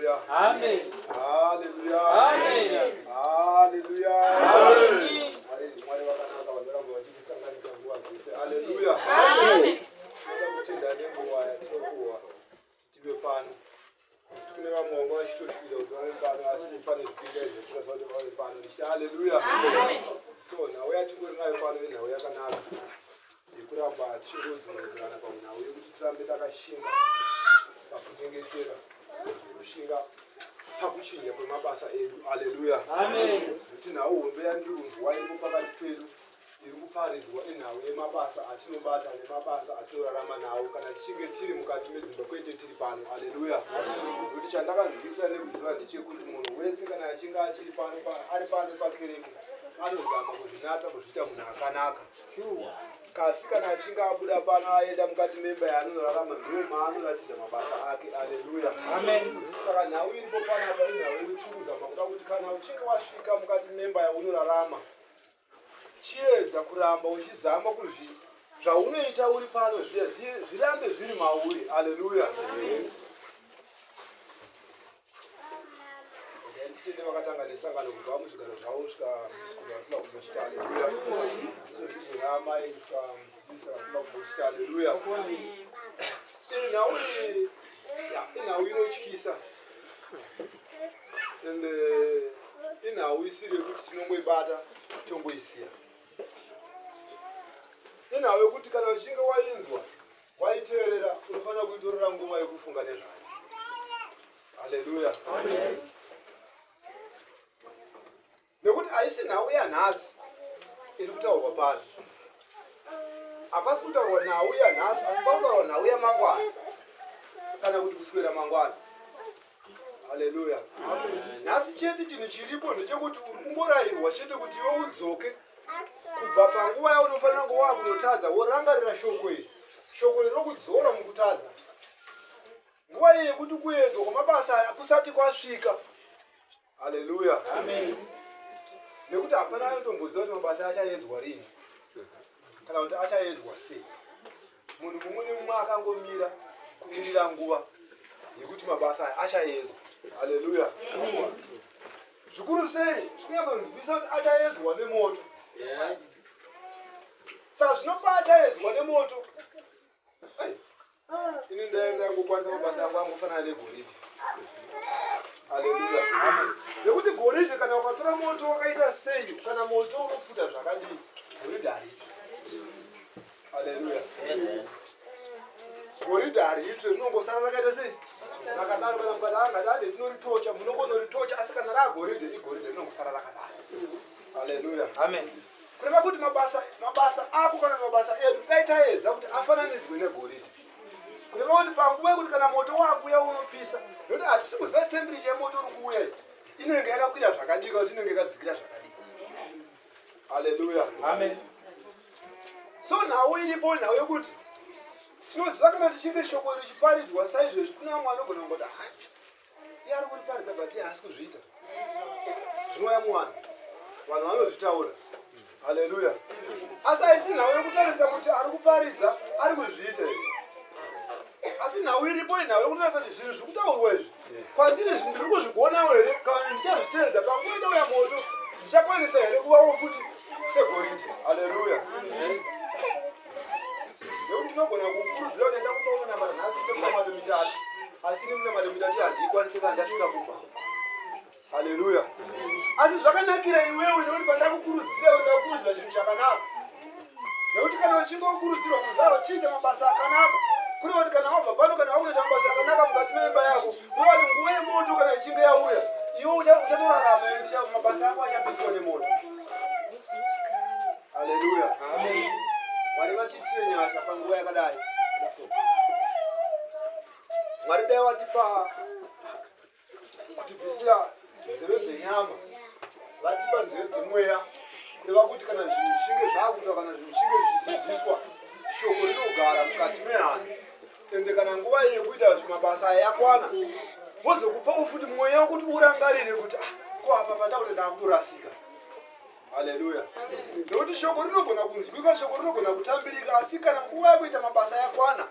Hallelujah. Amen. Hallelujah. Amen. Hallelujah. Amen. Hallelujah. Amen. Hallelujah. So now we are to go now we are gonna kuramba chirodzoredzana pamunhu wekuti tirambe takashinga pakunyengetera kushinga pakuchinja kwemabasa edu. Haleluya. Amen. Kuti nhau hombe yandirunzwa iripo pakati pedu iri kuparidzwa inhau yemabasa atinobata nemabasa atinorarama nawo kana tichinge tiri mukati medzimba kwete tiri pano. Haleluya. Kuti chandakanzwisisa nekuziva ndechekuti munhu wese kana achinge achiri pano ari pano pakereke anozama kuzvinatsa kuzviita munhu akanaka. Kasi kana achinge abuda pano aenda mukati memba yaanonorarama ndiwo maanoratidza mabasa ake. Haleluya. Amen. Saka nhau iripo panapa inhau yekuchukuzama kuda kuti kana uchinge wasvika mukati memba yaunorarama chiedza kuramba uchizama kuti zvaunoita uri pano zvirambe zviri mauri. Haleluya. Nditende vakatanga nesangano kubva muzvigaro zvavo kusvika kusvika kuchita. Haleluya. Ndizvo amai kusvika kuchita. Haleluya. Inhau inotyisa ende inhau isiri yekuti tinongoibata tongoisiya. Inhau yekuti kana uchinge wainzwa waiteerera unofanira kuitorera nguva yekufunga nezvayo. Haleluya. Nekuti haisi nhau yanhasi iri kutaurwa pano. Hapasi kutaurwa nhau yanhasi asi pakutaurwa nhau yamangwana kana kuti kuswera mangwana. Haleluya. Nhasi chete chinhu chiripo ndechekuti uri kungorayirwa chete kuti iwe udzoke kubva panguva yaunofanira kunge wakunotadza worangarira shoko iri. Shoko iri rokudzora mukutadza. Nguva iyi yekuti kuedzwa kwamabasa kusati kwasvika. Haleluya. Nekuti hapana anotomboziva kuti mabasa achaedzwa rini kana kuti achaedzwa sei. Munhu mumwe nemumwe akangomira kumirira nguva yekuti mabasa achaedzwa. Haleluya. Zvikuru sei tikunyatsonzwisisa kuti achaedzwa nemoto. Saka zvinopa achaedzwa nemoto. Ini ndangokwanisa mabasa angu angofanana negoridhe. Haleluya. Nekuti goridhe kana ukatora moto wakaita sei kana moto unopfuta zvakadii goridhe hariitwi. Haleluya. Goridhe hariitwi rinongosara rakaita sei rakadaro. Kana mukati angadade tinoritocha munongonoritocha asi kana raagoridhe igoridhe rinongosara rakadaro. Haleluya. Amen. Kureva kuti mabasa ako kana mabasa edu dai taedza kuti afananidzwe negoridhe. Kureva kuti panguva yekuti kana moto wakuya unopisa nekuti hatisi kuziva temperature yemoto uri kuuya inenge yakakwira zvakadii kana kuti inenge yakadzikira zvakadii. Haleluya. Amen. So nhau iripo nhau yekuti tinoziva kana tichinge shoko richiparidzwa saizvezvi kuna vamwe vanogona kungoti iye ari kuriparidza but haasi kuzviita. Zvinouya muvanhu vanhu vanozvitaura. Haleluya. Asi haisi nhau yekutarisa kuti ari kuparidza ari kuzviita here. Asi nhau iripo inhau yekutarisa kuti zvinhu zviri kutaurwa izvi kwandiri ndiri kuzvigoonawo here kana ndichazviteedza panguva itauya moto ndichakwanisa here kuvawo futi segoridhe. Haleluya. Nekuti tinogona kukurudzira kuti ndakumbaona nambara nhasi ndemunamato mitatu asi nemunamato mitatu handikwanise kana ndasvika kumba. Haleluya. Asi zvakanakira iwewe nekuti pandakukurudzira ndakukurudzira chinhu chakanaka. Nekuti kana uchinge ukurudzirwa kuzava chiita mabasa akanaka kureva kuti kana wabva pano kana wakunoita mabasa akanaka mukati memba yako kureva kuti nguva yemoto kana ichinge yauya iwe uchatorarama ekuti mabasa ako achapiswa nemoto. Haleluya. Mwari vatiitire nyasha panguva yakadai. Mwari dai vatipa kutibvisira nzeve dzenyama vatipa nzeve dzemweya kureva kuti kana zvinhu zvichinge zvakuitwa kana zvinhu zvichinge zvichidzidziswa shoko rinogara mukati mehanhu. Ende kana nguva iyi yekuita mabasa yakwana wozokupawo futi mweya wekuti urangarire kuti ko apa pandakuti ndakutorasika. Haleluya. Nekuti shoko rinogona kunzwika, shoko rinogona kutambirika, asi kana nguva yekuita mabasa yakwana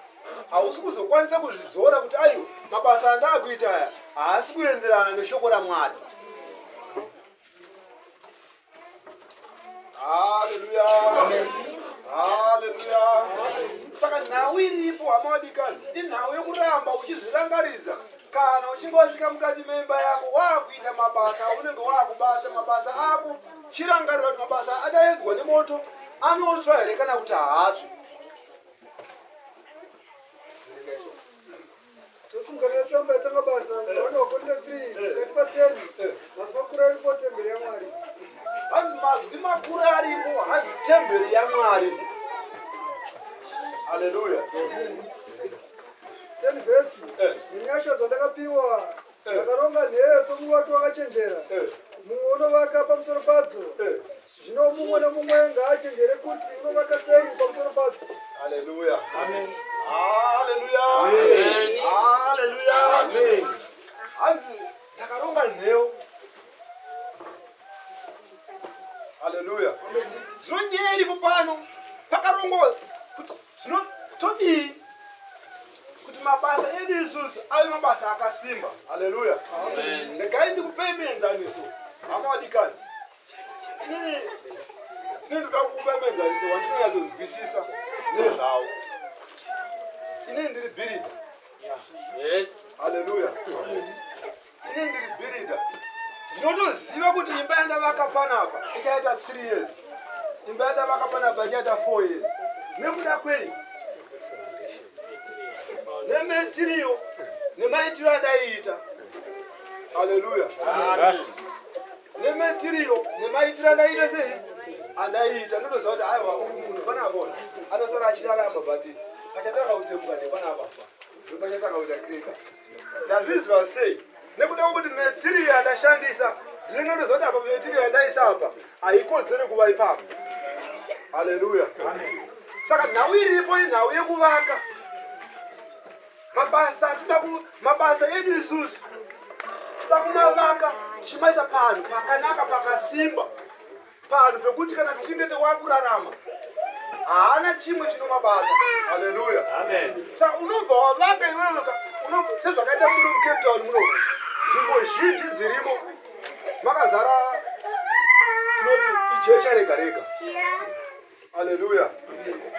hausi kuzokwanisa kuzvidzora kuti aiwa mabasa andakuita aya haasi kuenderana neshoko raMwari. Haleluya, haleluya. Saka nhau iripo hama wadikani, inhau yekuramba uchizvirangaridza kana uchinge wasvika mukati memba yako wakuita mabasa aunenge wakubasa mabasa ako chirangarira kuti mabasa achaedzwa nemoto anotsva here kana kuti haatsvi. Tosungana tsamba yatanga basa vana vakonda 3 kati pateni mazokura ripo temberi yaMwari. Hanzi mazwi makuru aripo, hanzi temberi yaMwari. Haleluya. 10 vhesi nenyasha dzandakapiwa ndakaronga nheyo somuvaki wakachenjera mumwe unovaka pamusoro padzo zvino mumwe nemumwe ngaachenjere kuti unovaka sei pamusoro padzo. Haleluya. Amen. Haleluya. Amen. Haleluya. Amen. Hanzi ndakaronga nheyo. Haleluya. Zvinonyeri popano pakarongwa kuti todii kuti mabasa edu isusu ave mabasa akasimba. Haleluya. Amen. Ndegai ndikupemenzaniso hama wadikani. Inini ndoda kupemenzaniso wandinonyadzonzwisisa nezvawo. Inini ndiri bhirida. Yes. Haleluya. Inini ndiri bhirida. Ndinotoziva kuti imba yandavaka panapa ichaita 3 years. Imba yandavaka panapa ichaita 4 years. Nekuda kwei nemetiriyo nemaitiro andaiita. Haleluya. Nemetiriyo nemaitiro andaiita sei andaiita ndotoziva kuti aiwa munhu panapa anosara achirarama bhati pachatanga kutsemuka nepanapa zvopachatanga kuita krika. Ndazvizwa sei nekuda kwekuti metiriyo yandashandisa ndinenge ndoziva kuti apa metiriyo yandaisa apa haikodzeri kuva ipapo. Haleluya. Saka nhau iripo inhau yekuvaka mabasa edu isusu toda kumavaka tichimaisa panhu pakanaka pakasimba, panhu pekuti kana tichinge tewakurarama haana chimwe chinomabata. Haleluya. Amen. Saka unobva wavaka iwewe sezvakaita muno muCape Town muno nzvimbo zhinji dzirimo makazara tinoti ijecha rega rega. Haleluya.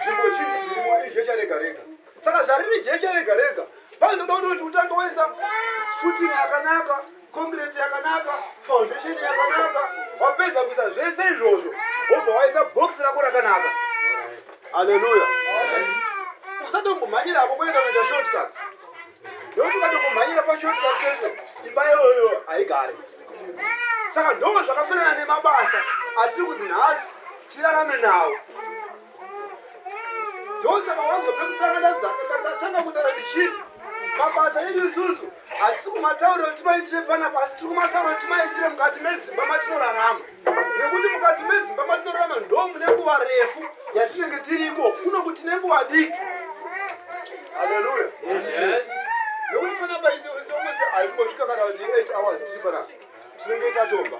Nzvimbo zhinji dzirimo ijecha rega rega. Saka zvariri jecha rega rega panoda kuti utange waisa footing yakanaka, concrete yakanaka, foundation yakanaka, wapedza kuisa zvese izvozvo wobva waisa box rako rakanaka. Haleluya. Usatongomhanyira apo kuenda kuita shortcut. Nokuti ukatongomhanyira pashortcut chete imba iyoyo haigari. Saka ndo zvakafanana nemabasa atiri kuti nhasi tirarame nawo. Ndosaka wanzwa pekutanga kutaura ndichiti mabasa edu isusu hatisi kumataurira kuti timaitire panapa asi tiri kumataurira kuti timaitire mukati medzimba matinorarama. Nekuti mukati medzimba matinorarama ndo mune nguva refu yatinenge tiriko kuno kuti nenguva diki. Haleluya. Nekuti panapa haikumbosvika kana kuti 8 hours tiri panapa tinenge tatomba.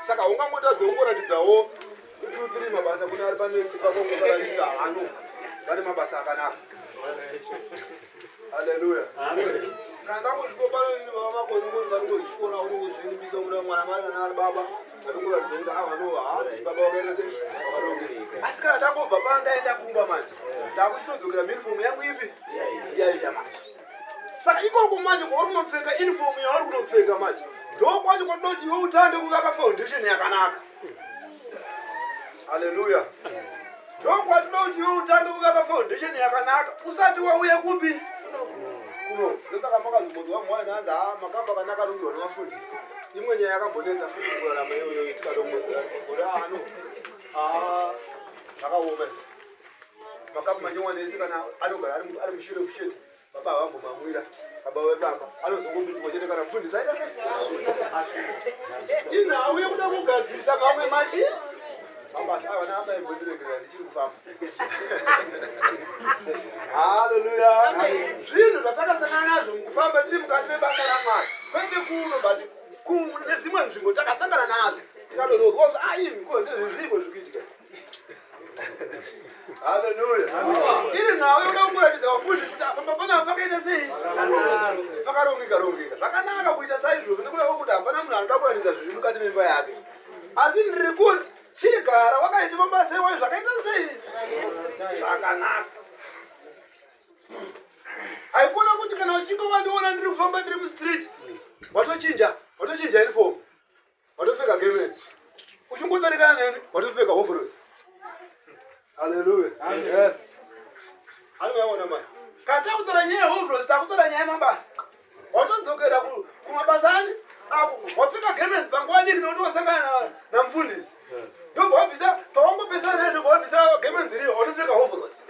Saka ungangotadza ungoratidzawo 2-3 mabasa kuna ari panext pakongosaratidza hano ngane mabasa akanaka. Haleluya. Amen. Kana ngosviko pano baba makoni ngozvikola unongozvimbisa muna mwana mwana nani baba atongoratidza kuti hano baba wakaenda sei warongereka. Asi kana ndakobva pano ndaenda kumba manje ndakuchitodzokera uniform yangu ipi yaiya manje. Saka ikoko manje kwauri kunopfeka uniform yauri kunopfeka manje ndokwacho kwatoti iwe utange kuvaka foundation yakanaka. Haleluya. Ndokwatinoda kuti iwe utange kuvaka foundation yakanaka usati wauya kupi kuno. Ndosaka makazomudzi wamwari nanzi makamba kanaka nongiwa nevafundisi. Imwe nyaya yakambonetsa futi kurarama iyoyo tikatombodzera kuti hano zvakaoma makamba manyowani ese kana anogara ari mushure fuchete baba havambomamwira baba wepamba anozongobinzwa chete kana mufundisi aita sei inhau yekuda kugadzirisa mamwe machi mabasa ava naamba imbondiregerera ndichiri kufamba. Haleluya. Zvinhu zvatakasangana nazvo mukufamba tiri mukati mebasa raMwari kwete kuno bati nedzimwe nzvimbo takasangana nadzo tikatozokonza imi ndezvizviko zvikuitika. Hallelujah. Iri nawe unakuratidza vafundisi kuti apa pana pakaita sei? Pakarongeka. Zvakanaka kuita saizvozvo nekuda kwekuti hapana munhu anoda kuratidza zviri mukati memba yake. Asi ndiri kuti chigara wakaita mabasa ewayo zvakaita sei? Zvakanaka. Haikona kuti kana uchinge wandiona ndiri kufamba ndiri mustreet watochinja uniform, watopfeka garments, uchingodarikana neni watopfeka hovhorosi. Hallelujah. Yes. Hallelujah man. Kata kutora nyaya hovhorosi takutora nyaya mabasa. Watodzokera kumabasa ani apo wapfeka garments panguva diki nokuti wasangana namufundisi. Ndobva wabvisa pawangopesana ndobva wabvisa garments iriyo watopfeka hovhorosi.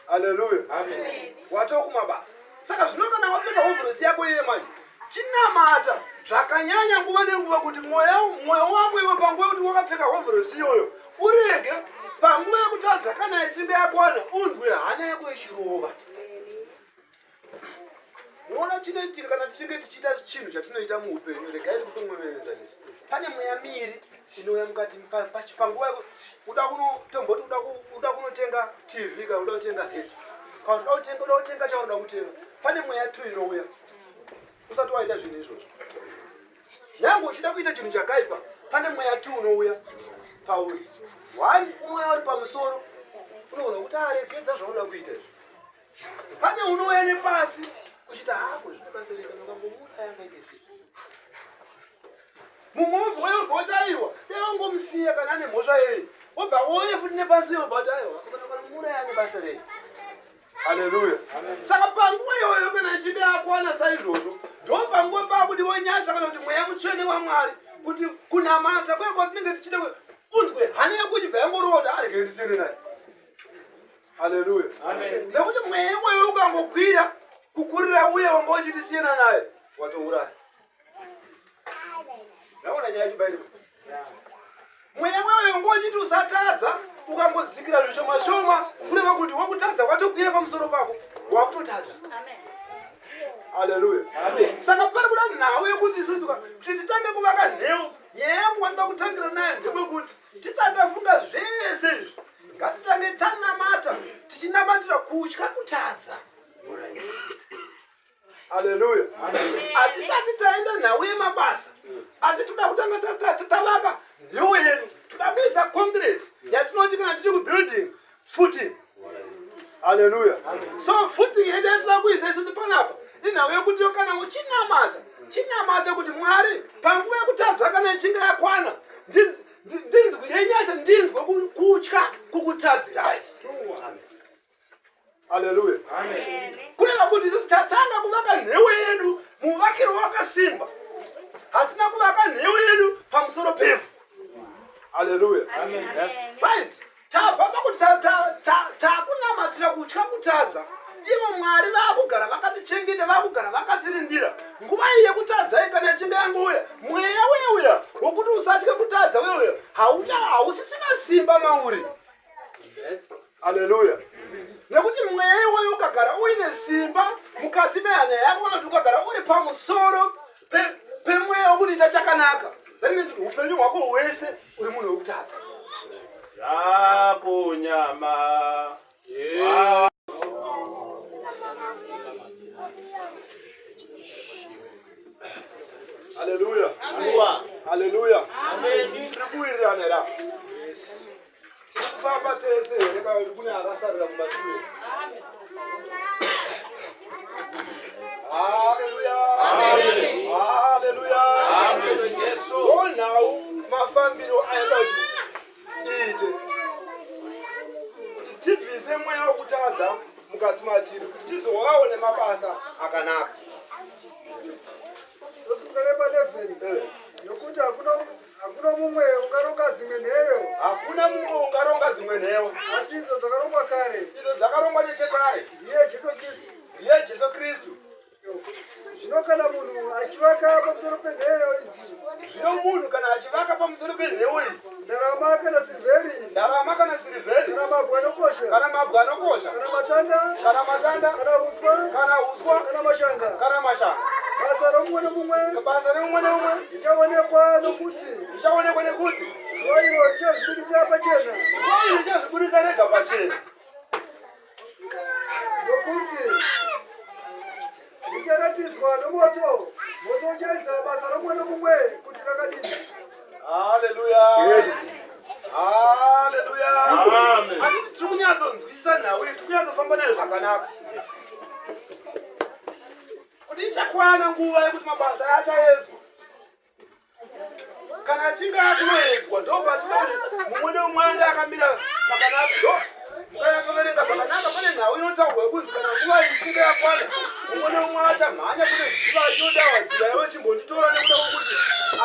Hallelujah. Amen. Watokumabasa. Saka zvino kana wapfeka hovhorosi yako iye manje chinamata zvakanyanya nguva nenguva kuti mwoyo wako iwe panguva kuti wakapfeka hovhorosi iyoyo urege panguva yekutadza kana ichinge yakwana unzwe hana yako ichirova. Muona chinoitika kana tichinge tichiita chinhu chatinoita muupenyu, regai kutomwemeredzanisa. Pane mweya miri inouya mukati panguva uda kunotenga TV kana uda kutenga head. Kana uda kutenga chauda kutenga. Pane mweya 2 inouya. Usati waita zvinhu izvozvo. Nyange uchida kuita chinhu chakaipa, pane mweya 2 unouya pausi. 1 unouya uri pamusoro, unoona kuti aregedza zvaunoda kuita. Pane unouya nepasi, uchiti hako zvinobatsirika nokambomuta yangaite sei. Mumwe wotaiwa, wangomusiya kana ane mhosva yei. Wobva wouya futi nepasi yobva aiwa, kana mura ane basa rei. Hallelujah. Saka panguva iyoyo kana achinge akwana saizvozvo, ndo panguva pakuti wonyasa kana kuti mweya mutsvene waMwari kuti kunamata kwe kwatinenge tichida unzwe hana yekuchibva yangorota arege ndisiri naye. Hallelujah. Amen. Nekuti mweya iwoyo ukangokwira kukurira uye wanga uchitisiyana naye watouraya. Naona nyaya chibairo. Mweya iwoyo ngochiti usatadza ukangodzikira zvishoma kureva kuti wakutadza watokwira pamusoro pako wakutotadza. Amen. Hallelujah. Amen. Saka pari kuda nhau yekuti isusu kuti titange kuvaka nhau, nyaya yangu wanoda kutangira nayo ndekuti tisati tafunga zvese izvi ngatitange tanamata tichinamatira kutya kutadza. Hallelujah. Atisati taenda nhau yemabasa asi toda kutanga tavaka nhau yedu, toda kuisa concrete yatinoti kana tiri kubuilding footing. Hallelujah. So footing yedu yatinoda kuisa isusu panapa inhau yekuti kana chinamata kuti Mwari panguva yekutadza kana ichinge yakwana ndinzwi renyasha ndinzwe kutya kukutadzirai. Hallelujah. Amen. Kureva kuti isusu tatanga kuvaka nhau yedu muvakiro wakasimba, hatina kuvaka nhau yedu pamusoro pevhu. Hallelujah. Amen. Yes. Right. Tabva pakuti takunamatira kutya kutadza, ivo Mwari vakugara vakatichengeta, vakugara vakatirindira. Nguva iyi yekutadza kana ichinge yangouya, mweya uya wokuti usatye kutadza wewe hausisina simba mauri. Yes. Hallelujah. Nekuti mweya iwoyo ukagara uine simba mukati mehana yako, kana kuti ukagara uri pamusoro pemweya wokuti chakanaka, that means upenyu hwako hwese uri munhu wekutadza. Yako nyama. Yeah. Hallelujah. Hallelujah. Amen. Tikuwirirana ra. Yes. Tikufamba tese reka kune akasarira kumashure. Amen. Hallelujah. Amen. Hallelujah. Amen. Yesu. Oh now mafambiro ayabati ite. Tibvise mweya wokutadza mukati matiri kuti tizowaone mabasa akanaka. Usikareba leveni. Nokuti hakuna mumwe ungaronga dzimwe nheyo. Hakuna mumwe ungaronga dzimwe nheyo. Asi idzo dzakarongwa kare. Idzo dzakarongwa nechekare. Ndiye Jesu Kristu. Ndiye Jesu Kristu. Zvino kana munhu achivaka pamusoro penheyo idzi. Zvino munhu kana achivaka pamusoro penheyo idzi. Ndarama kana silivheri. Ndarama kana silivheri. Kana mabwe anokosha. Kana mabwe anokosha. Kana matanda. Kana matanda. Kana uswa. Kana uswa. Kana mashanga. Kana mashanga. Basa romwe nomumwe. Basa romwe nomumwe. Richaonekwa nekuti. Richaonekwa nekuti. zuva iro richazvibuditsa pachena. Zuva richazvibuditsa rega pachena. Nokuti richaratidzwa nomoto. Moto uchaedza basa romwe nomumwe kuti rakadini. Hallelujah. Yes. Hallelujah. Amen. Anditi tiri kunyatsonzwisisa nawe, tiri kunyatsofamba naye zvakanaka. Kuti ichakwana nguva yekuti mabasa achaedzwa. Kana achinge atoedzwa ndopatinoona mumwe neumwe ange akamira zvakanaka. Mukanyatsoverenga zvakanaka pane nhau inotaurwa yekuti kana nguva ichinge yakwana mumwe neumwe achamhanya kune dziva achinodawa yawe chimbonditora nekuda kwokuti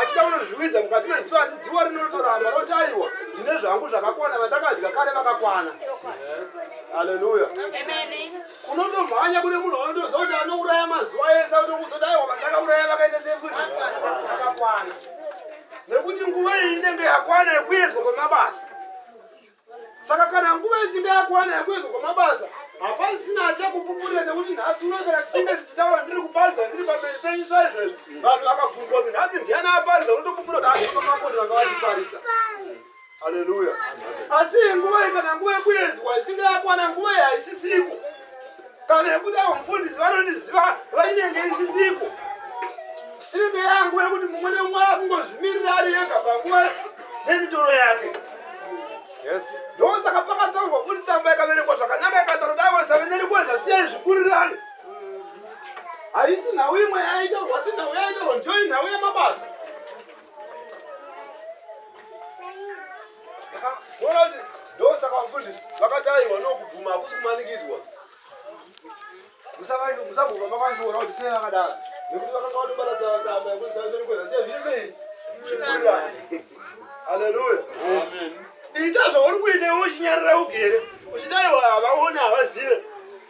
achida kunozviwidza mukati medziva asi dziva rinotoramba roti aiwa ndine zvangu zvakakwana vandakadya kare vakakwana. Haleluya. Unondomhanya kune munhu anotoziva kuti anouraya mazuva ese kutoti aiwa vandakauraya vakaenda sefuti vakakwana. Nekuti nguva iyi inenge yakwana yekuedzwa kwemabasa. Saka kana nguva ichinge yakwana yekuedzwa kwemabasa hapasina achakupupurira nekuti nhasi unogara tichinge tichitaura ndiri kuparidza ndiri pamberi penyu saizvezvo vanhu vakabvunzwa kuti nhasi ndiani aparidza unotopupurira kuti asimamakoti vanga vachiparidza. Haleluya. Asi nguva iyi kana nguva yekuedzwa ichinge yakwana nguva iyi haisisipo. Kana yekuti avo mufundisi vanondiziva vainenge isisipo. Inenge yanguva yekuti mumwe nemumwe akungozvimirira ari yega panguva nemitoro yake. Yes. Ndosaka pakataurwa kuti tsamba yakaverekwa zvakanaka ikataura kuti aiwa saveneri kweza siyai zvikurirane. Haisi nhau imwe yaitaurwa si nhau yaitaurwa njoi nhau yamabasa. Ndakaona kuti ndosaka vafundisi vakati aiwa nokubvuma hakusi kumanikidzwa. Musabvuma makwanisiona kuti sei vakadaro. Nekuti vakanga vatobata tsamba yekuti saveneri kweza siyai zviri sei zvikurirane. Haleluya. Amen. Ita zvauri kuita uchinyarira ugere uchitaiwa havaone havazive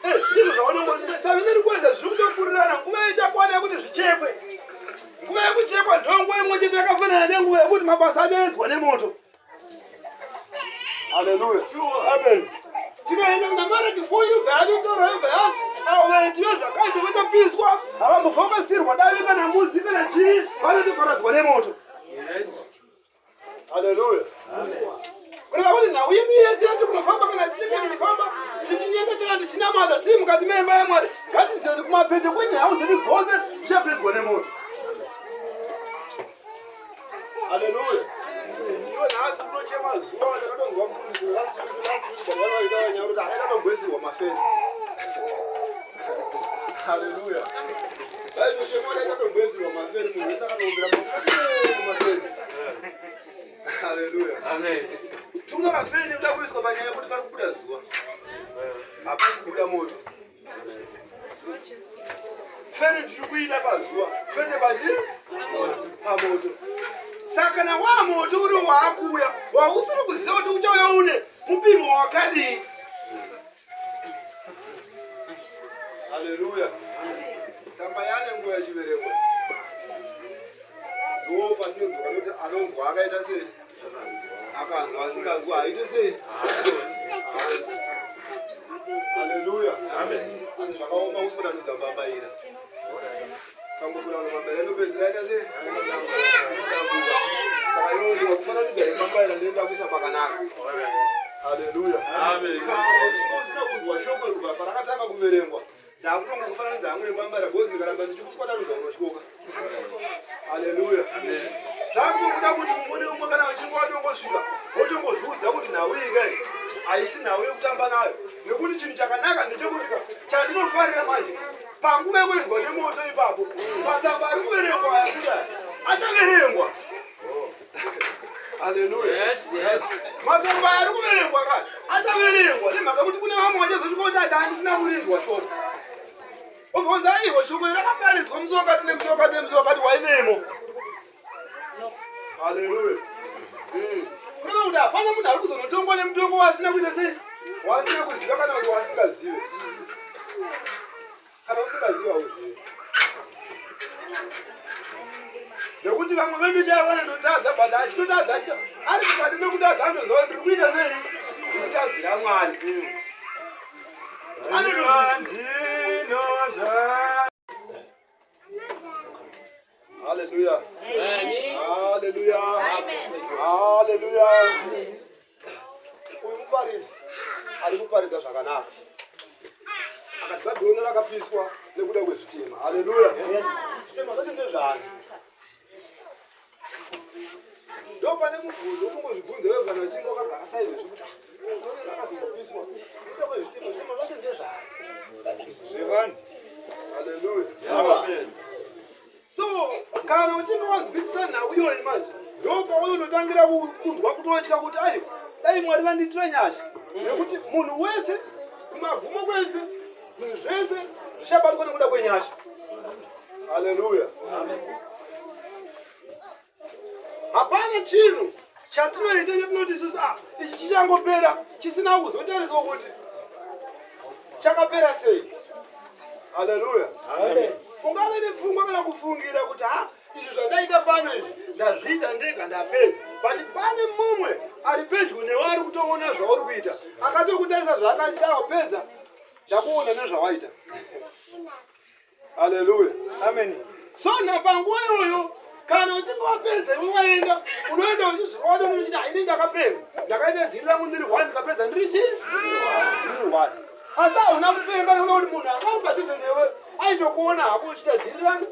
ndizvo zvaunongoita saveneri kweza zviri kutokurirana nguva ichakwana yekuti zvichekwe. Nguva yekuchekwa ndonguva imwe chete yakafanana nenguva yekuti mabasa achaedzwa nemoto. Haleluya. Amen. Tikaenda kuna Maraki 4 yobva yatotaura yobva yati avo vaitiwe zvakaita vakapiswa havambofambasirwa dave kana mudzi kana chii vanotoparadzwa nemoto. Haleluya. Kureva kuti nhau yedu yese yatikunofamba kana tichinge tichifamba tichinyengetera tichinamaza tiri mukati meimba yaMwari ngatizive kuti kumapeto kwenyau dzedu dzose zvichapedzwa nemoto. Haleluya. Iwe nhasi unochema zuva ndakatonzwa mufundisi vakasiiaaita nyaya kuti akaitotogwezirwa mafeni. Haleluya. Vaitochema akaitotogwezirwa mafeni munhu wese akanombera mafeni. Haleluya. Amen. Tuna feni kuda kuiswa panyaya yekuti pari kubuda zuva. Hapasi kubuda moto. Feni tiri kuida pazuva. Feni pamoto. Saka kana wamoto uri waakuya wausiri kuziva kuti uchauya une mupimo wakadii. Haleluya. Tsamba yane nguva yechiverekwa. Ndo patinodzoka kuti anonzwa akaita sei akanzwa asinganzwa haite sei. Haleluya. Amen. Ani zvakaoma kusipotanidza mbambaira kangokurana mambere ndopedzera aita sei. Saka inodiwa kufananidza nemambaira ndoenda kuisa pakanaka. Haleluya. Amen. Usina kunzwa shoko ruba parakatanga kuverengwa ndakutonga kufananidza amwe mbambaira gozi ndikaramba ndichikusipotanidza unoshoka. Haleluya. Zvakutokuda kuti mumwe neumwe kana achinge watongosvika wotongozviudza kuti nhau iyi haisi nhau yekutamba nayo. Nekuti chinhu chakanaka ndechekuti chandinofarira manje panguva yekuedzwa nemoto ipapo matsamba ari kuverengwa ayakudai achaverengwa. Haleluya. Yes. Matsamba ari kuverengwa kati achaverengwa nemhaka kuti kune vamwe vachazosvika kuti ada handisina kurinzwa shoko. Obvunza aiwa shoko rakaparidzwa musi wakati nemusi wakati nemusi wakati waivemo. Haleluya. Kureva kuti hapana munhu ari kuzonotongwa nemutongo wasina kuita sei wasina kuziva kana kuti wasingazive. Kana usingaziva uzive. Nekuti vamwe vedu chaiva vanondotadza but achitotadza ari mukati mekutadza andoziva ndiri kuita sei ndiri kutadzira Mwari. Haleluya. Amen. Haleluya. Haleluya. Haleluya. Uyu muparidzi ari kuparidza zvakanaka. Akati Bhabhironi rakapiswa nekuda kwezvitema. Haleluya. Zvitema zvacho ndezvani? Ndo pane mubvunzo unongozvibvunza wewe kana uchinge wakagara saizvozvo kuti Bhabhironi rakazombopiswa nekuda kwezvitema. Zvitema zvacho ndezvani? Zvevanhu. Haleluya. So, kana uchinge wanzwisisa nhau iyoyi manje, ndo paunotangira kunzwa kutotya kuti aiwa, dai Mwari vandiitira nyasha. Nekuti munhu wese, kumagumo kwese, zvinhu zvese zvichabatwa nekuda kwenyasha. Haleluya. Hapana chinhu chatinoita chatinoti isusu ichi chichangopera chisina kuzotariswa kuti chakapera sei. Haleluya. Amen. Ungave nepfungwa kana kufungira kuti izvi zvandaita pano izvi ndazviita ndega ndapedza. Pane mumwe ari pedyo newe ari kutoona zvauri kuita. Akati kutarisa zvaakachita wapedza ndakuona nezvawaita. Haleluya. Amen. So napanguva iyoyo kana uchinge wapedza iwe waenda unoenda uchizviona unochiti ini ndakapedza. Ndakaita dhiri rangu ndiri 1 ndikapedza ndiri chii? Ndiri 1. Asi hauna kupenga nekuti munhu akari padhuze newe aitokuona hako uchita dhiri rangu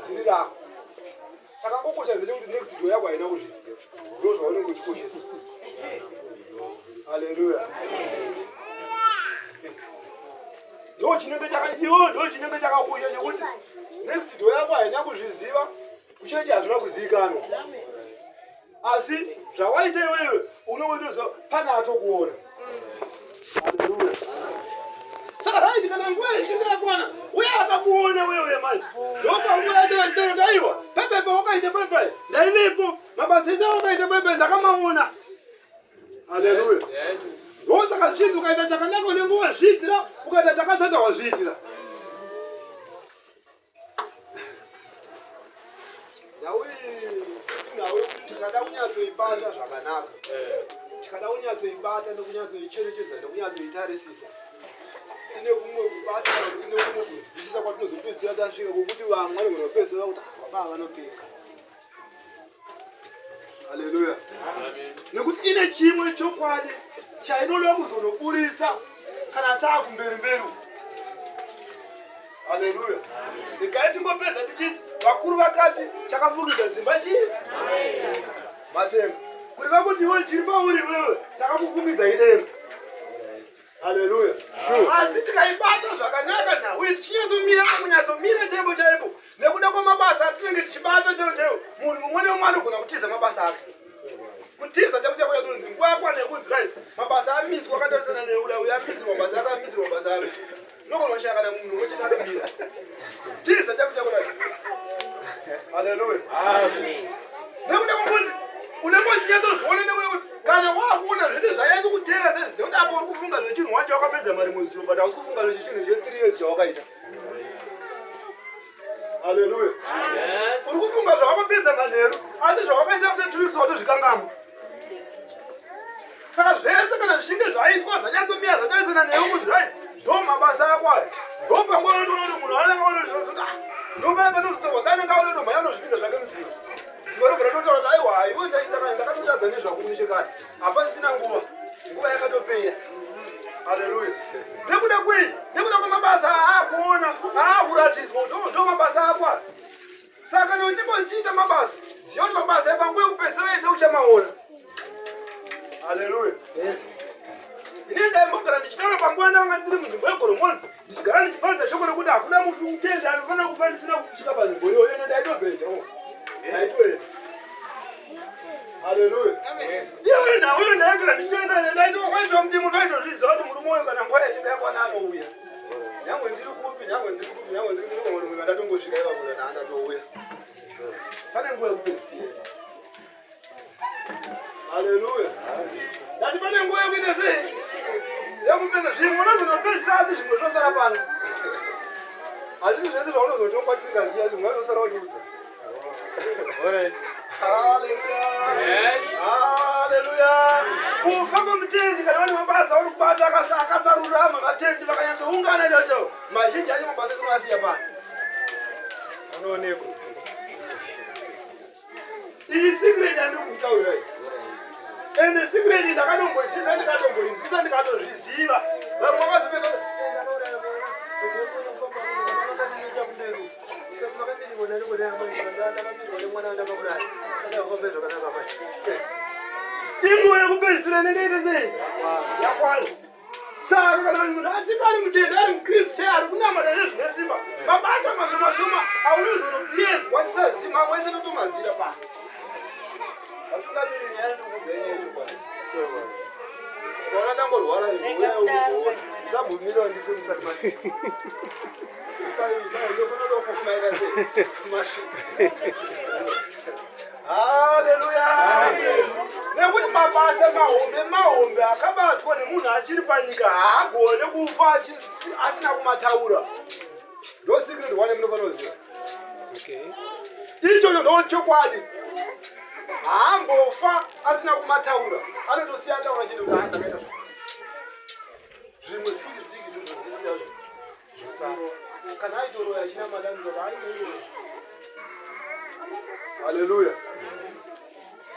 dhiri rako. Chakangokosha ndechekuti next door yako haina kuzviziva. Ndo zvaunenge uchikoshesa. Haleluya. Ndo chinenge chakakosha chekuti next door yako haina kuzviziva uchiti hazvina kuzivikanwa. Asi zvawaita iwewe unongotoziva pane atokuona. Haleluya. Saka raiti kana nguva ichinge yakwana uye akakuona wewe manje. Ndopa nguva yacho ndaiwa pepepe wakaita pepe ndaivepo mabasa ese wakaita pepe ndakamaona. Haleluya. Ndo saka zvinhu ukaita chakanaka unenge wazviitira ukaita chakashata wazviitira. Nhau tikada kunyatsoibata zvakanaka. Tikada kunyatsoibata nekunyatsoicherechedza nekunyatsoitarisisa. Ine kumwe kubata ine kumwe kuzwisisa kwatinozopedzisira tasvika kokuti vamwe vanogona kupedzisira kuti baba vanopinga. Haleluya. Nekuti ine chimwe chokwadi chainoda kuzonoburitsa kana taakumberi. Haleluya. Ndikai tingopedza tichiti vakuru vakati chakafukidza dzimba chii? Matenga. Kuti vakuti iwe chiri pauri wewe chakakufumbidza idenga. Haleluya. Asi tikaibata zvakanaka nawe tichinyatsomira kunyatsomira chaipo chaipo nekuda kwamabasa atinenge tichibata chaipo munhu mumwe nemumwe anogona kutiza mabasa ake. Kutiza chaipo chaipo chatonzi nguva yakwana yekunzi right mabasa amiswa akatarisana neuda uye amisirwa mabasa ake amisirwa mabasa ake. Nogona kushaya kana munhu umwe chete akamira. Tiza chaipo chaipo right. Haleluya. Amen. Nekuda kwakuti unenge uchinyatsoziona nekuti kana wakuona zvese zvanyatso kutera sei nekuti apo uri kufunga zvechinhu wacho wakapedza mari mwedzi but hausi kufunga zvechinhu che3 years chawakaita. Haleluya. Uri kufunga zvawakapedza manheru asi zvawakaita kuti 2 weeks watozvikangamo. Saka zvese kana zvishinge zvaiswa zvanyatsomira zvatarisana newe kuti right ndo mabasa ako aya ndo panguva unotoona kuti munhu anenge aonezvozvoti ndo paya panozitorwa kanenge aunotomhanya anozvipinza zvake muziva. Zivarobra totaura kuti aiwa iwe ndakatotadza nezvakurushekani hapasina nguva yakatopera. Haleluya. Nekuda kwei nekuda kwamabasa akuona akuratidzwa ndo mabasa ako. Saka kana uchingochiita mabasa ziva kuti mabasa epanguva yekupedzisira ese uchamaona. Haleluya. Ine ndaimbogara ndichitaura panguva ndanga ndiri munzvimbo yegoromonzi ndichigara ndichiparidza shoko rekuti hakuna mutende anofanira kufanisira kusvika panzvimbo iyoyo ine ndaitobheja ndaitoenda. Haleluya. Iwe nawe ndakagara ndichitoenda ndaitowaitwa muti munhu aitozviziva kuti murume uyu kana nguva yachinge yakwana anouya. Nyangwe ndiri kupi ndiri ndatongosvika ipapo ndatouya. Pane nguva yekupedzisira. Haleluya. Ndati pane nguva yekuita sei? Yakupedza zvimwe unozonopedzisa asi zvimwe zvosara pano. Handisi zvese zvaunozotongwa tisingaziva zvimwe zvosara uchiudza. Alright. Hallelujah. Hallelujah. Kufa kwemutendi kana vane mabasa uri kubata akasarurama vatendi vakanyatsoungana chacho mazhinji acho mabasa ekunasiya pano. Unoonekwa. iyi secret andikutaura ende secret ndakanombodzidza ndikatomboinzwisa ndikatozviziva vamwe vakazopedza inguva yekupedzisira nendeite sei yakwana. Saka kana munhu asikari mutende ari mukristu chaiye ari kunamata nezvine simba mabasa mashoma aunozonoedzwa tisaziva mamwe ese totomazira pano atungamiri nyaya ndikudzainyaitokwana kana ndangorwara uya sabhumirawo ndise musati haleluya. Nekuti mabasa mahombe akabatwa nemunhu achiri panyika haagone kufa asina kumataura. Ndo secret one munofana kuziva. Ichocho ndo chokwadi. Haambofa asina kumataura. Anotosiya ataura chete kuti handakaita zvimwe zviki kana aitoroya achina madani kuti ainoiroya. Haleluya.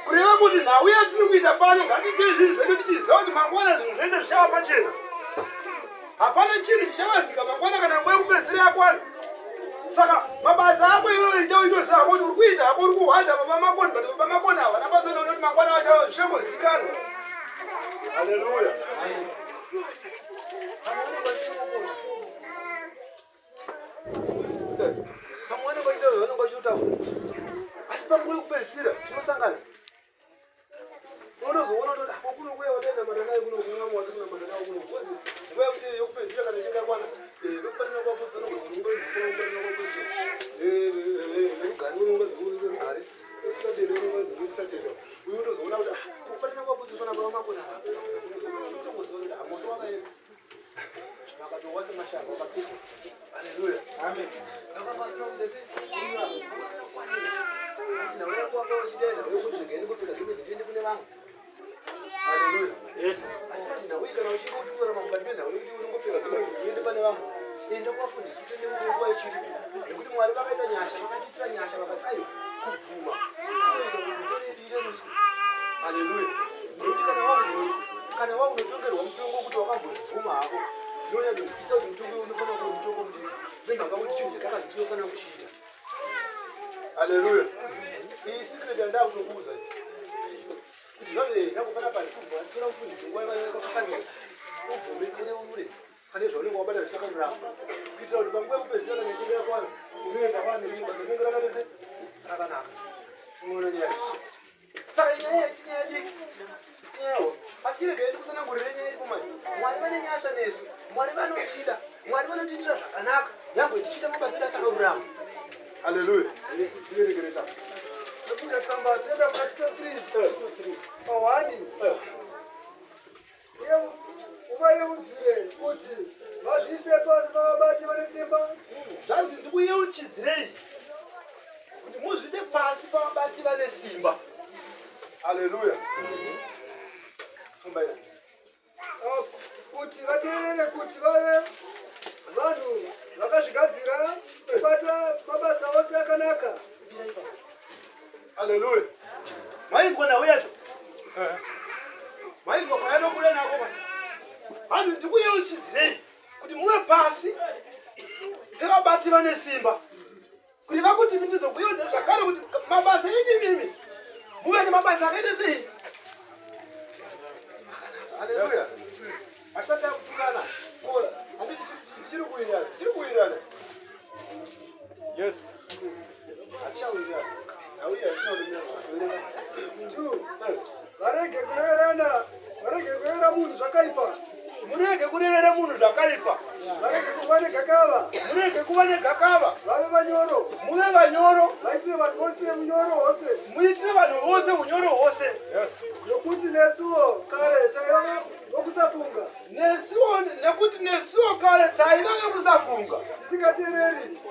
Kureva kuti nhau yatiri kuita pano ngatiite zvinhu zvedu tichiziva kuti mangwana zvinhu zvese zvichava pachena. Hapana chinhu chichavanzika mangwana kana nguva yekupedzisira yakwana. Saka mabasa ako iwewe ichaitoziva kuti uri kuita hako uri kuhwadza baba makoni but baba makoni ava nabasa nekuti mangwana vacho zvichembozikanwa. Haleluya. Pamwe vanenge vachiita zvavanenge vachitaura asi panguva yekupedzisira tinosangana unozoona kuti apo kunokuya wataenda madanai kuno kunamwe watina madanai kuno kozi nguva yekuti yekupedzisira kana ichinge yakwana ndokufanira kwakudzana nekugari unongazviurigari kusatenda unongazvikusatenda uyu unozoona kuti kufanira kwakudzisana baba makona unotongoziva kuti amoto wakaenda makatowa semashango akapisa. Haleluya. Amen. Akapasina kuita sei akapasina kukwanira asina uya kuwapa uchitaenda uye kuti zvigende kupfeka zvimwe zvichiende kune vamwe. Haleluya. Yes. Asi kuti nhau kana uchida kuti usora mangani penhau yekuti unongopfeka zvimwe zvichiende pane vamwe enda kuwafundisa utende kuti nguva ichiri nekuti Mwari vakaita nyasha vakatiitira nyasha vakati ayo kubvuma kunoita kuti mutoriire muswe. Haleluya. Nekuti kana wakunotongerwa mutongo kuti wakambobvuma hako ndinonyadzokupisa kuti mutongo unofanira kuva mutongo mudiki nemhaka kuti chinhu chakazvi chinofanira kuchiita. Haleluya. Iyi secret yandaa kunokuudza kuti zvazvo ndakufana pasikubva asitora mufundisi nguva yakafanira ubvume teneure pane zvaunenge wabata zvichakarurama kuitira kuti panguva yekupedzisira kana ichinge yakwana unoenda kwaneimba rinenge rakatese rakanaka. Unoona nyaya. Saka nyaya isi nyaya diki nyayo asi regai kutsanangurire nyaya iri pomai. Mwari vane nyasha nesu, Mwari vanotida, Mwari vanotiitira zvakanaka nyangwe tichiita mabasa edu asakarurama. Haleluya. Tiregereta nekuda tsamba toenda kumatisa 3 pawani uye uvayeudzire kuti vazviise pasi pavabati vane simba. Zvanzi ndikuyeuchidzirei kuti muzviise pasi pavabati vane simba. Haleluya. Kuti vateerere kuti vave vanhu vakazvigadzira kubata mabasa ose akanaka. Haleluya. Maizwa nhau yacho. Maizwa kwayanobuda nako pa. Hanzi ndikuyeuchidzirei kuti muve pasi pevabati vane simba kuti vakuti ndizokuyeudzira zvakare kuti mabasa enyu muve nemabasa akaita sei. Haleluya. Asati akutukana. Handiti tiri kuwirana. Yes. Achawirana. Nhau iyi haisina kuti varege kurevera munhu zvakaipa. Murege kurevera munhu zvakaipa. Varege kuva negakava. Murege kuva negakava. Vave vanyoro. Muve vanyoro. Vaitire vanhu vose unyoro hwose. Muitire vanhu vose unyoro hwose. Nokuti nesuwo kare taiva vokusafunga. Nekuti nesuwo kare taiva vokusafunga.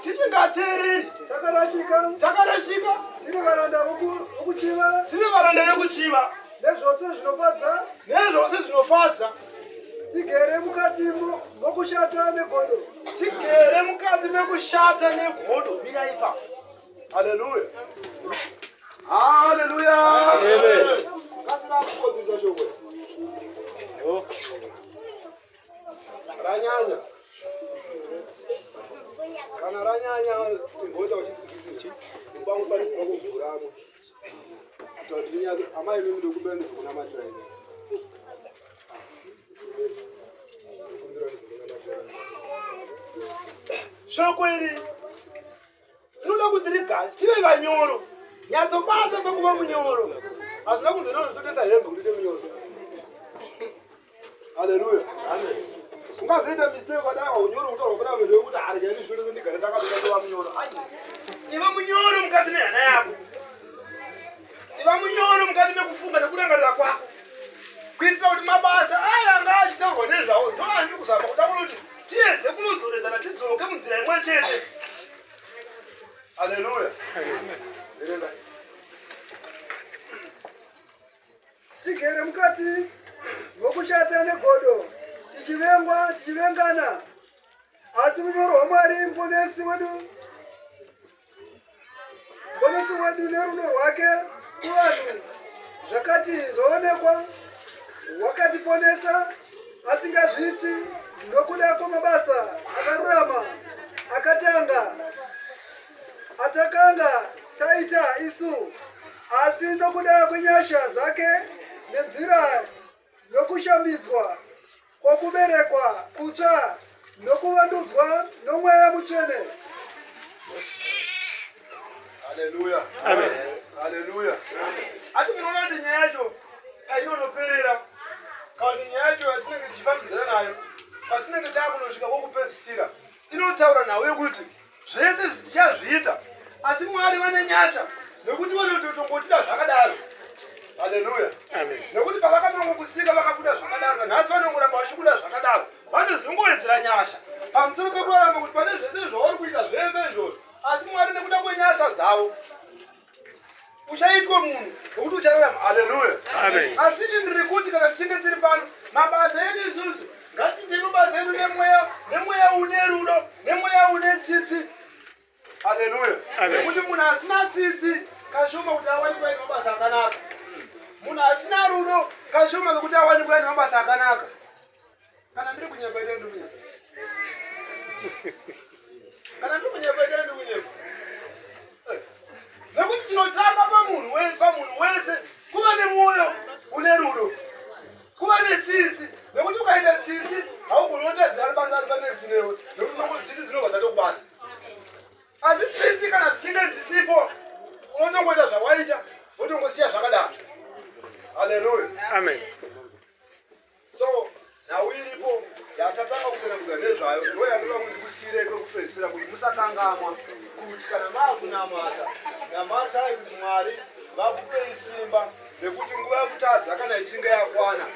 Tisingateereri. Takarashika. Tiri varanda vokuchiva. Tiri varanda vokuchiva. Nezvose zvinofadza. Tigere mukati mokushata negodo. Tigere mukati mekushata negodo. Mira ipa. Haleluya. Haleluya. Amen. Ngasira kukozisa shokwe. Yo. Ranyanya. Kana ranyanya ngoda uchitsikisi. Mbangu pali ngokuvuramo. Todinya amai mimi ndokubenda kuna matrain. Shokweri. Nuda kudirika, chive vanyoro. Nyaso basa pakuva munyoro. Azvina kunzvera kutotesa hembe kuti munyoro. Haleluya. Amen. Ungazoita mistake kadanga unyoro utaura kuna munhu wekuti arya ini zviro zvindigara ndakabika kuva munyoro. Ai. Iva munyoro mukati mehana yako. Iva munyoro mukati mekufunga nekurangarira kwako. Kuitira kuti mabasa aya anga achitaurwa nezvawo ndo andiri kuzama kuda kuti tiedze kunodzoredzana tidzoke munzira imwe chete. Haleluya. Amen. Tigere mukati vokushata negodo tichivengana asi munyoro wamwari mponesi wedu nerudo rwake kuvanhu zvakati zvaonekwa wakatiponesa asingazviti nokuda kwamabasa akarurama atakanga taita isu asi nokuda kwenyasha dzake nenzira yokushambidzwa kwokuberekwa kutsva nokuvandudzwa nomweya mutsvene. Haleluya. Amen. Haleluya. Ati munoona kuti nyaya yacho painonoperera kana kuti nyaya yacho yatinenge tichifambidzana nayo patinenge takunosvika kwokupedzisira inotaura nawe kuti zvese tichazviita asi Mwari vane nyasha nekuti vanototongotida zvakadaro. Haleluya. Amen. Nekuti pavakanongokusika vakakuda zvakadaro nhasi vanongoramba vachikuda zvakadaro vanozongowedzera nyasha pamusoro pekurarama kuti pane zvese zvauri kuita zvese izvozvo asi Mwari nekuda kwenyasha dzavo uchaitwa munhu nokuti uchararama. Haleluya. Amen. Asi ndiri kuti kana tichinge tiri pano mabasa edu isusu ngatiite mabasa edu nemweya une rudo nemweya une tsitsi. Haleluya. Nekuti munhu asina tsitsi kashoma kuti awanikwa ine mabasa akanaka. Munhu asina rudo kashoma kuti awanikwa ine mabasa akanaka. Kana ndiri kunyemba ite ndi kunyemba. Kana ndiri kunyemba ite ndi kunyemba. Nekuti tinotaka pamunhu wese kuva nemwoyo une rudo, kuva netsitsi. Nekuti ukaita tsitsi haugoni kutadzira basa ari panext newe nekuti tsitsi dzinobva dzatokubata. Asi tsitsi kana dzichinge dzisipo unotongoita zvawaita wotongosiya zvakadaro. Haleluya. Amen. So nhau iripo yatatanga kutsanangudza nezvayo ndo yandinoda kuti ndikusiyire kwekupedzisira kuti musakangamwa kuti kana maakunamata namatai kuti Mwari vakupei simba nekuti nguva yekutadza kana ichinge yakwana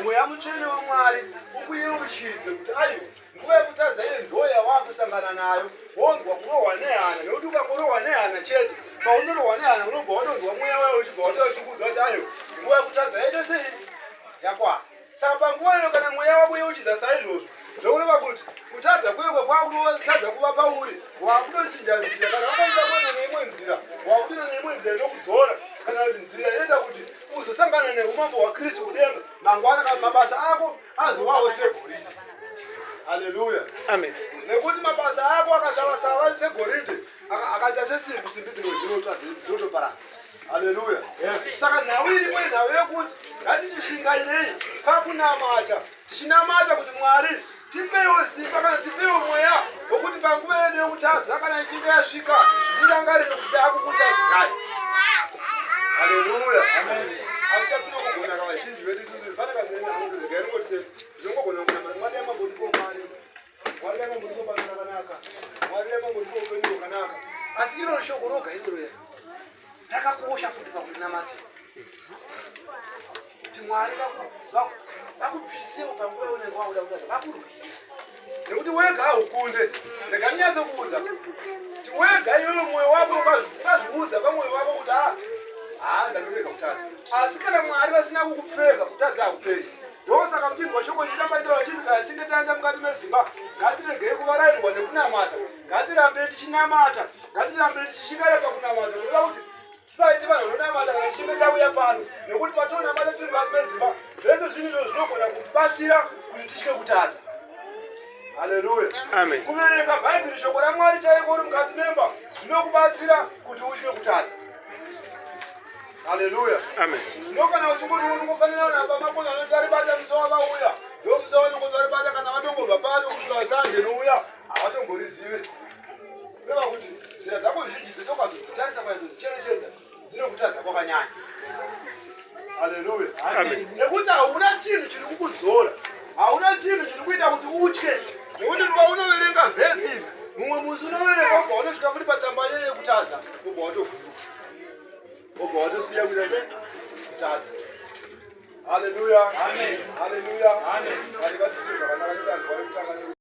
mweya mutsvene waMwari ukuyeuchidze kuti aiwa nguva yekutadza iye ndo yawakusangana nayo wonzwa kurohwa nehana nekuti ukangorohwa nehana chete paunorohwa nehana unobva watonzwa mweya wayo uchibva watochikudzwa kuti aiwa nguva yekutadza yaita sei yakwana. Saka panguva iyo kana mweya wako yeuchidza saizvozvo ndokureva kuti kutadza kwekwe kwakutadza kuva pauri wakutochinja nzira kana wakaita kwene neimwe nzira wakutoita neimwe nzira inokudzora kana kuti nzira inoita kuti uzosangana neumambo hwaKristu kudenga mangwana kana mabasa ako azovawo segoridhe. Haleluya. Amen. Nekuti mabasa ako akasava segoridhe akaita sesimbi dzinotsva dzinotoparana. Haleluya. Saka nhau iripo nhau yekuti ngatichishingairei pakunamata tichinamata kuti Mwari tipewo simba kana tipewo mweya wekuti panguva yedu yokutadza kana ichinge yasvika ndirangarire kuti akukutadzirai. Haleluya. Asi atinongogona kana vazhinji vedu isusu pane kazinengaingotise tinongogona kunamata Mwari yamambodipo Mwari Mwari yamambodipo basa rakanaka Mwari yamambodipo upenyu hwakanaka asi iro shoko roga iroya rakakosha futi pakunamata kuti Mwari vakubvisewo panguva yaunenge wakuda kutadza vakurwira nekuti wega haukunde. Rega ndinyatsokuudza kuti wega iwewe mwoyo wako ukazviudza pamwoyo wako kuti ndandireka kutadza asi kana Mwari vasina kukupfeka kutadza hakuperi. Ndosaka mpinzwa shoko chitambaitira vachiti kana chinge taenda mukati medzimba ngatiregei kuvarairwa nekunamata ngatirambe tichinamata ngatirambe tichishingaira pakunamata kureva kuti tisaita tichinge tauya pano nekuti patona mata tiri pasi pedzimba zvese zvinhu zvinogona kubatsira kuti tisvike kutadza. Haleluya. Amen. Kuverenga Bhaibheri shoko raMwari chaiko uri mukati memba zvinokubatsira kuti usvike kutadza. Haleluya. Amen. Ndokana uchingoti unofanira kunapa makono anoti aribata musawa vauya ndo musawa unongoti aribata kana vatongobva pano kusvika vasande nouya havatongozive. Kureva kuti nzira dzako zhinji dzetokwazodzitarisa kwaidzo dzicherechedza dzinokutadza kwakanyanya. Haleluya. Amen. Nekuti hauna chinhu chiri kukudzora, hauna chinhu chiri kuita kuti utye. Nekuti paunoverenga vhesi iri mumwe musi unoverenga wobva watosvika muri patsamba yeye yekutadza wobva watovhunduka wobva watosiya kuita sei kutadza. Haleluya. Haleluya. Vari vatite zvakanaka tikanzwa rekutanga.